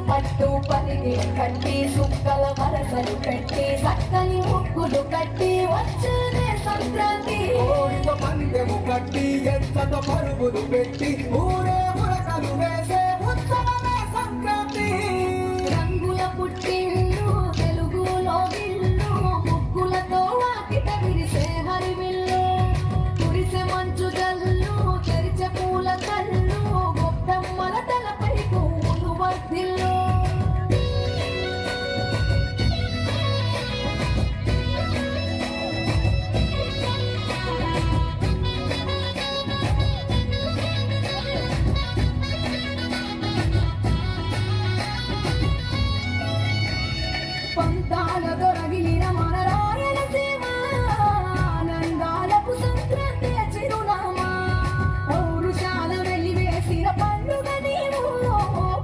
పట్టు పలికి కట్టి సుక్కల వరసలు పెట్టి చక్కని ముగ్గులు కట్టి వచ్చేదే సంక్రాంతి. కోడితో పందెము కట్టి ఎత్తతో పరుగులు పెట్టి ఊరే ఉరకలు వేసే ఉత్సవమే సంక్రాంతి. రంగుల పుట్టిల్లు తెలుగులో విల్లు ముగ్గులతో వాకిట విరిసే హరివిల్లు కురిసే మంచు జల్లు తెరిచే పూల కళ్ళు గొప్పమ్మల తలపై పువ్వులు వర్ధిల్లు. పంతాల దొరగిలిన మన రాయలసీమ ఆనందాలకు సంక్రాంతి చిరునామా. పౌరుషాల వెలివేసిన పండుగ నీవు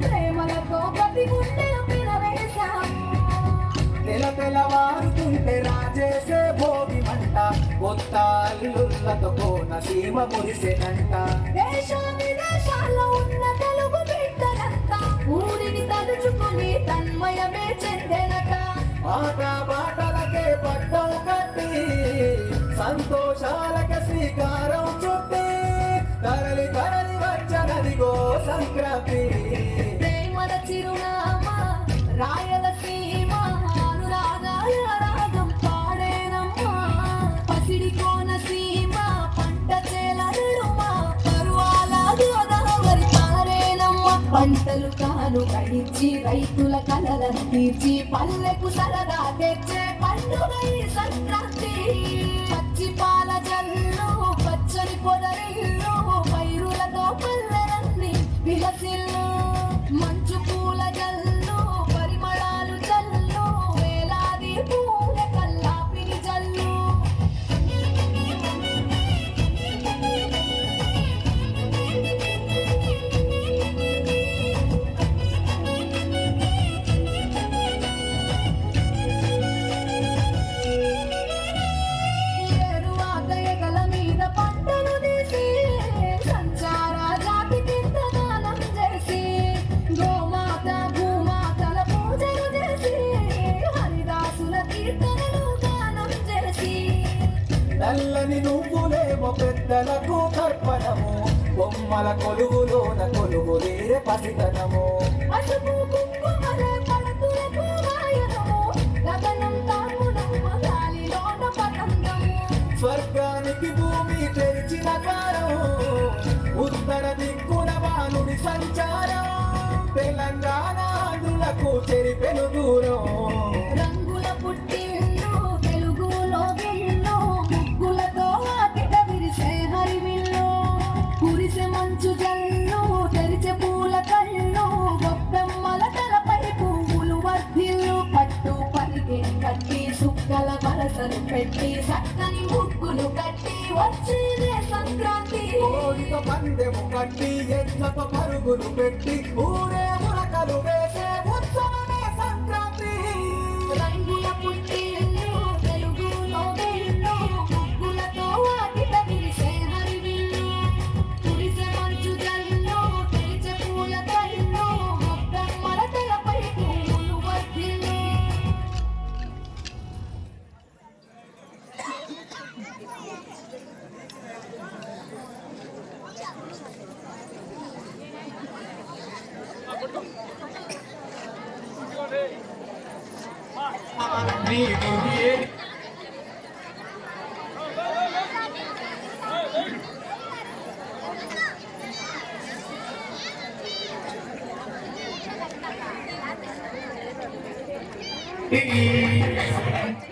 ప్రేమలతో ప్రతి గుండెలు పిలవేశాము. తెల్లవారుతుంటే రాజేసే భోగి మంట కొత్త అల్లుళ్ళతో కోనసీమ మురిసెనంట. దేశ విదేశాల్లో ఉన్న తెలుగు బిడ్డలంతా ఊరిని తలుచుకుని తన్మయమే చెందెనట. ఆట పాటలకే పట్టం కట్టి సంతోషాలకి శ్రీకారం చుట్టి తరలి తరలి వచ్చనదిగో సంక్రాంతి. ప్రేమల చిరునామా రాయలసీమ అనురాగాల రాగం పాడేనమ్మా. పసిడి కోనసీమ పంట చేలరుమా పరువాల గోదావరి తారేనమ్మా. పంటలు కాను కడిచి రైతుల కలలను తీర్చి పల్లెకు సరదా తెచ్చే పండుగ ఈ సంక్రాంతి. పచ్చి పాల జల్లు పచ్చని పొదరిల్లు పైరులతో పల్లెలన్నీ విలసిల్లు మంచు పూల జల్లు పరిమళాలు జల్లు వేలాది పూల కల్లాపిని జల్లు. ఏరువాకయగల మీద పంటలు తీసి సంచార జాతి కింద దానం చేసి గోమాత భూమాతల పూజలు చేసి హరిదాసుల కీర్తనలు గానం చేసి నల్లని నువ్వులేమో పెద్దలకు తర్పణము బొమ్మల కొలువులోన కొలువులేరే పసితనము. పసుపు కుంకుమలే పడతులకు వాయనము గగనం తామునమ్మ గాలిలోన పతంగము. స్వర్గానికి భూమి తెరిచిన కాలం ఉత్తర దిక్కున వానుడి సంచారం తెలంగాణ ఆంధ్రులకు చెరిపెను దూరం. రంగుల పుట్టిల్లు తెలుగులో విల్లు ముగ్గులతో వాకిట విరిసే హరివిల్లు కురిసే మంచు జల్లు తెరిచే పూల కళ్ళు గొప్పమ్మల తలపై పువ్వులు వర్ధిల్లు పట్టు పలికి కట్టి సుక్కల వరసలు పెట్టి చక్కని ముగ్గులు కట్టి వచ్చేదే సంక్రాంతి. కోడితో పందెము కట్టి ఎట్లతో పరుగులు పెట్టి ఊరే ఉరకలు వేసే ఉత్సవమే సంక్రాంతి. రంగుల పుట్టిల్లు తెలుగులో విల్లు ముగ్గులతో వాకిట విరిసే హరివిల్లు కురిసే మంచు జల్లు తెరిచే పూల కళ్ళు గొప్పమ్మల తలపై పువ్వులు వర్ధిల్లు. Hey